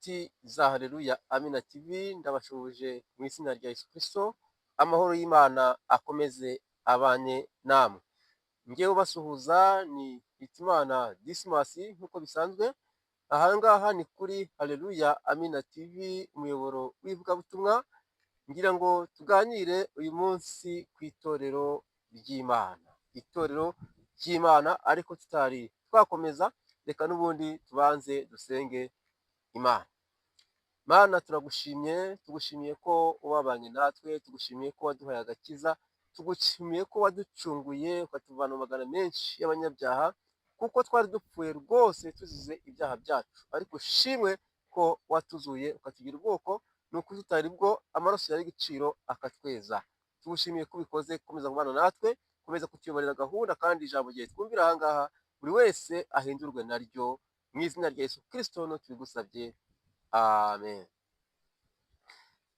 Inshuti za Haleluya Amina TV ndabashubuje mu izina rya Yesu Kristo, amahoro y'Imana akomeze abanye namwe. Ngewe ubasuhuza ni Hitimana Dismas nk'uko bisanzwe, ahangaha ni kuri Haleluya Amina TV, umuyoboro w'ivugabutumwa. Ngira ngo tuganire uyu munsi ku itorero ry'Imana, itorero ry'Imana. Ariko tutari twakomeza, reka n'ubundi tubanze dusenge Imana. Mana, turagushimye, tugushimiye ko wabanye natwe, tugushimiye ko waduhaye agakiza, tugushimiye ko waducunguye ukatuvana mu magana menshi y'abanyabyaha, kuko twari dupfuye rwose tuzize ibyaha byacu, ariko ushimwe ko watuzuye ukatugira ubwoko, ni uko tutari bwo amaraso yari igiciro akatweza. Tugushimiye ko ubikoze, komeza kubana natwe, komeza kutuyoborera gahunda, kandi ijambo ryawe twumvira ahangaha buri wese ahindurwe naryo, mu izina rya Yesu Kristo no tubigusabye, amen.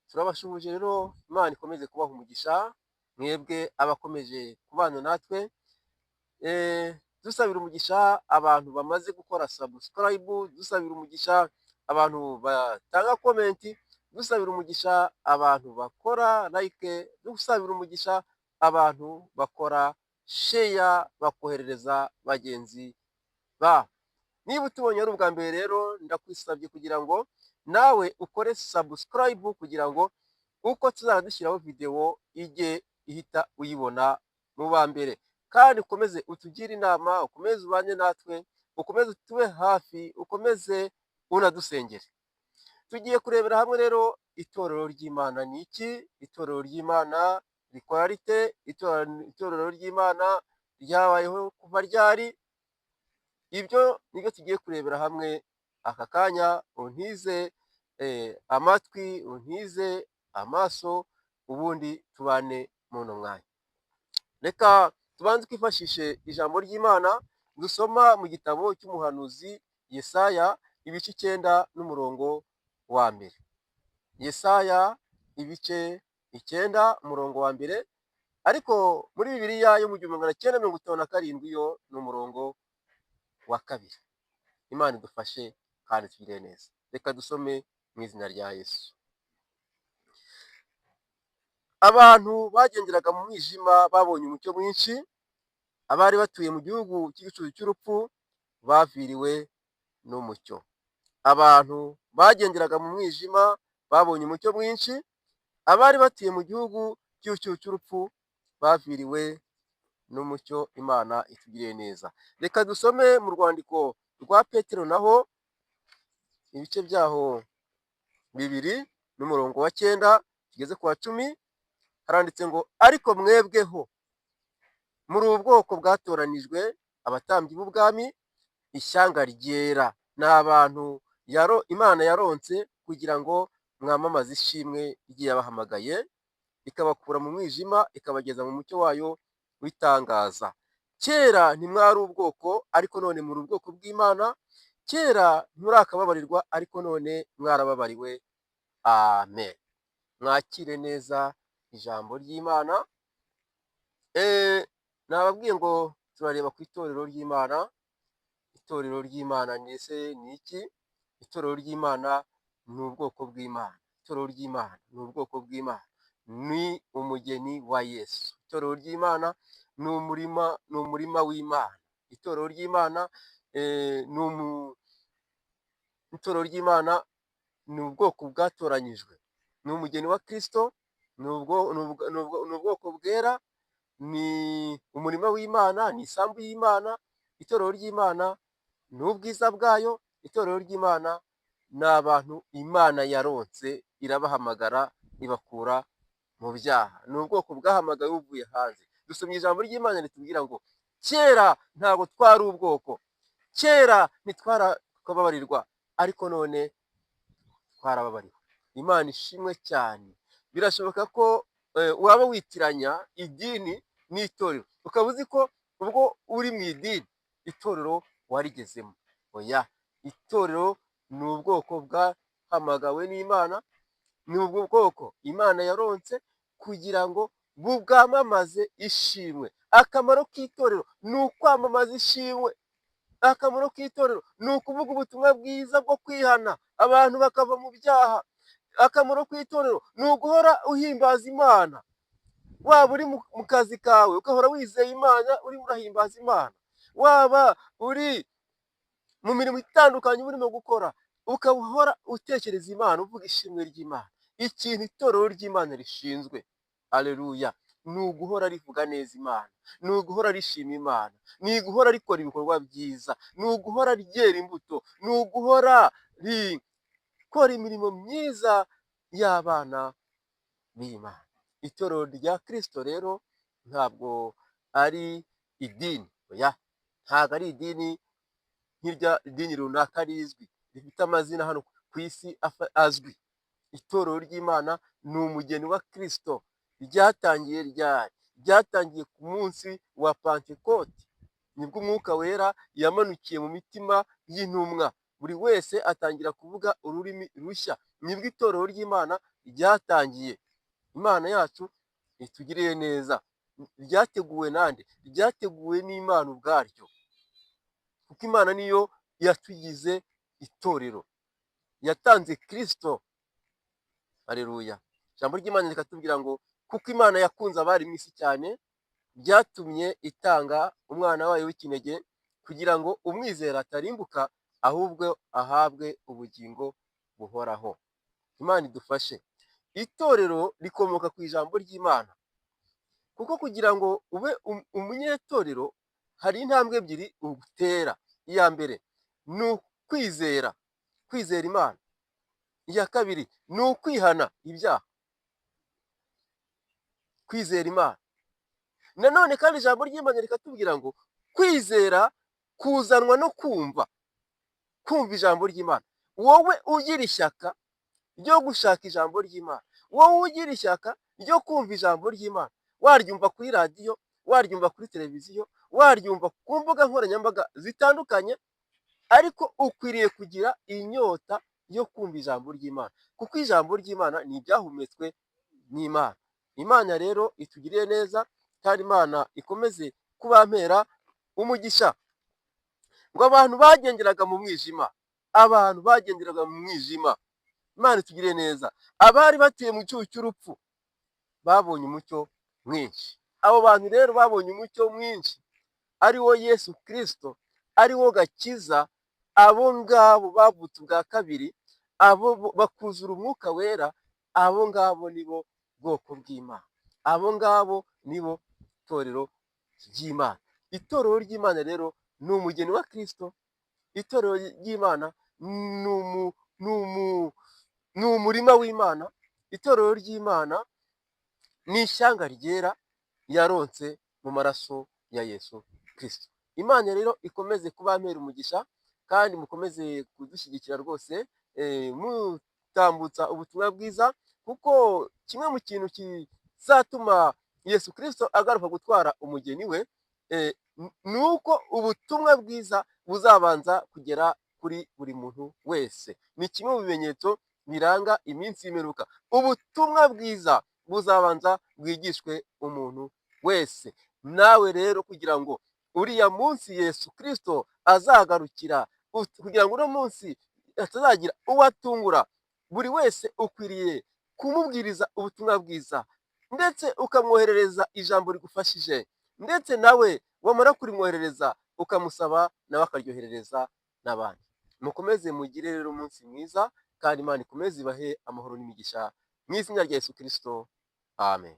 Turabashubuje rero, Imana ikomeze kubaha umugisha, mwebwe abakomeje kubana natwe. Dusabira umugisha abantu bamaze gukora subscribe, dusabira umugisha abantu batanga komenti, dusabira umugisha abantu bakora like, dusabira umugisha abantu bakora share bakoherereza bagenzi babo. Niba utubonye ari ubwa mbere rero, ndakwisabye kugira ngo nawe ukore subscribe, kugira ngo uko tuzajya dushyiraho video ijye ihita uyibona mu ba mbere. Kandi ukomeze utugire inama, ukomeze ubanye natwe, ukomeze utube hafi, ukomeze unadusengere. Tugiye kurebera hamwe rero itorero ry'Imana ni iki, itorero ry'Imana rikora rite, itorero ry'Imana ryabayeho kuva ryari. Ibyo nibyo tugiye kurebera hamwe aka kanya. Untize amatwi, untize amaso, ubundi tubane muno mwanya. Reka tubanze twifashishe ijambo ry'Imana dusoma mu gitabo cy'umuhanuzi Yesaya, ibice 9 n'umurongo wa mbere. Yesaya ibice 9 umurongo wa mbere, ariko muri Bibiliya yo mu 1957 yo ni umurongo wa kabiri. Imana idufashe kandi tugire neza. Reka dusome mu izina rya Yesu. Abantu bagenderaga mu mwijima babonye umucyo mwinshi, abari batuye mu gihugu cy'igicucu cy'urupfu baviriwe n'umucyo. Abantu bagenderaga mu mwijima babonye umucyo mwinshi, abari batuye mu gihugu cy'igicucu cy'urupfu baviriwe n'umucyo. Imana itugiriye neza. Reka dusome mu rwandiko rwa Petero naho ibice byaho 2 n'umurongo wa 9 tugeze ku wa 10. Haranditse ngo, ariko mwebweho muri ubwoko bwatoranijwe, abatambyi b'ubwami, ishyanga ryera, n'abantu Imana yaronse, kugira ngo mwamamaze ishimwe igiye yabahamagaye, ikabakura mu mwijima ikabageza mu mucyo wayo w'itangaza. Kera ntimwari ubwoko, ariko none muri ubwoko bw'Imana. Kera ntimurakababarirwa, ariko none mwarababariwe. Amen. Mwakire neza ijambo ry'Imana. Nababwiye ngo turareba ku itorero ry'Imana. Itorero ry'Imana ndetse ni iki? Itorero ry'Imana ni ubwoko bw'Imana. Itorero ry'Imana ni ubwoko bw'Imana, ni umugeni wa Yesu. Itorero ry'Imana ni umurima w'Imana. Itorero ry'Imana itorero ry'Imana ni ubwoko bwatoranyijwe, ni umugeni wa Kristo, ni ubwoko bwera, ni umurima w'Imana, ni isambu y'Imana. Itorero ry'Imana ni ubwiza bwayo. Itorero ry'Imana ni abantu Imana yaronse, irabahamagara ibakura mu byaha. Ni ubwoko bwahamagaye buvuye hanze. Dusomye ijambo ry'Imana ritubwira ngo kera ntabwo twari ubwoko, kera ntitwarababarirwa, ariko none twarababariwe. Imana ishimwe cyane. Birashoboka ko waba witiranya idini n'itorero, ukaba uzi ko ubwo uri mu idini itorero warigezemo. Oya, itorero ni ubwoko bwahamagawe n'Imana, ni ubwo bwoko Imana yaronse kugira ngo bwamamaze ishimwe. Akamaro k'itorero ni ukwamamaza ishimwe. akamaro k'itorero ni ukuvuga ubutumwa bwiza bwo kwihana abantu bakava mu byaha. Akamaro k'itorero ni uguhora uhimbaza Imana, waba uri mu kazi kawe ugahora wizeye Imana urimo urahimbaza Imana, waba uri mu mirimo itandukanye uba urimo gukora ukaba uhora utekereza Imana uvuga ishimwe ry'Imana. Ikintu itorero ry'Imana rishinzwe, aleluya, ni uguhora rivuga neza Imana, ni uguhora rishima Imana, ni uguhora rikora ibikorwa byiza, ni uguhora ryera imbuto, ni uguhora rikora imirimo myiza y'abana b'Imana. Itorero rya Kristo rero ntabwo ari idini, oya, ntabwo ari idini nk'irya idini runaka rizwi rifite amazina hano ku isi azwi. Itorero ry'Imana ni umugeni wa Kristo. Ryatangiye ryari? Ryatangiye ku munsi wa Pentekote, nibwo Umwuka Wera yamanukiye mu mitima y'intumwa, buri wese atangira kuvuga ururimi rushya, nibwo itorero ry'Imana ryatangiye. Imana yacu itugiriye neza. Ryateguwe nande? Ryateguwe n'Imana ubwaryo, kuko Imana niyo yatugize itorero, yatanze Kristo, aleluya. Ijambo ry'Imana rikatubwira ngo kuko Imana yakunze abari mu isi cyane, byatumye itanga umwana wayo w'ikinege, kugira ngo umwizera atarimbuka, ahubwo ahabwe ubugingo buhoraho. Imana idufashe. Itorero rikomoka ku ijambo ry'Imana, kuko kugira ngo ube umunyetorero hari intambwe ebyiri utera. Iya mbere ni ukwizera, kwizera Imana. Iya kabiri ni ukwihana ibyaha, kwizera Imana. Nanone kandi ijambo ry'Imana rikatubwira ngo kwizera kuzanwa no kumva ijambo ry'Imana. Wowe ugira ishyaka ryo gushaka ijambo ry'Imana, wowe ugira ishyaka ryo kumva ijambo ry'Imana, waryumva kuri radiyo, waryumva kuri televiziyo, waryumva ku mbuga nkoranyambaga zitandukanye, ariko ukwiriye kugira inyota yo kumva ijambo ry'Imana, kuko ijambo ry'Imana ni ibyahumetswe n'Imana. Imana rero itugiriye neza, kandi Imana ikomeze kubampera umugisha. Ngo abantu bagenderaga mu mwijima, abantu bagenderaga mu mwijima, Imana itugiriye neza. Abari batuye mu cyuho cy'urupfu babonye umucyo mwinshi. Abo bantu rero babonye umucyo mwinshi, ari wo Yesu Kristo, ari wo gakiza. Abo ngabo bavutse ubwa kabiri, abo bakuzura Umwuka Wera, abo ngabo nibo bwoko bw'Imana, abo ngabo nibo itorero ry'Imana. Itorero ry'Imana rero ni umugeni wa Kristo. Itorero ry'Imana ni umurima w'Imana. Itorero ry'Imana ni ishyanga ryera yaronse mu maraso ya Yesu Kristo. Imana rero ikomeze kubampera umugisha, kandi mukomeze kudushyigikira rwose, mutambutsa ubutumwa bwiza, kuko kimwe mu kintu kizatuma Yesu Kristo agaruka gutwara umugeni we, ni uko ubutumwa bwiza buzabanza kugera kuri buri muntu wese. Ni kimwe mu bimenyetso biranga iminsi y'imperuka. Ubutumwa bwiza buzabanza bwigishwe umuntu wese. Nawe rero kugira ngo uriya munsi Yesu Kristo azagarukira, kugira ngo uno munsi atazagira uwatungura, buri wese ukwiriye kumubwiriza ubutumwa bwiza, ndetse ukamwoherereza ijambo rigufashije, ndetse nawe wamara kurimwoherereza ukamusaba nawe akaryoherereza n'abandi. Mukomeze mugire rero umunsi mwiza, kandi Imana ikomeze ibahe amahoro n'imigisha mu izina rya Yesu Kristo, amen.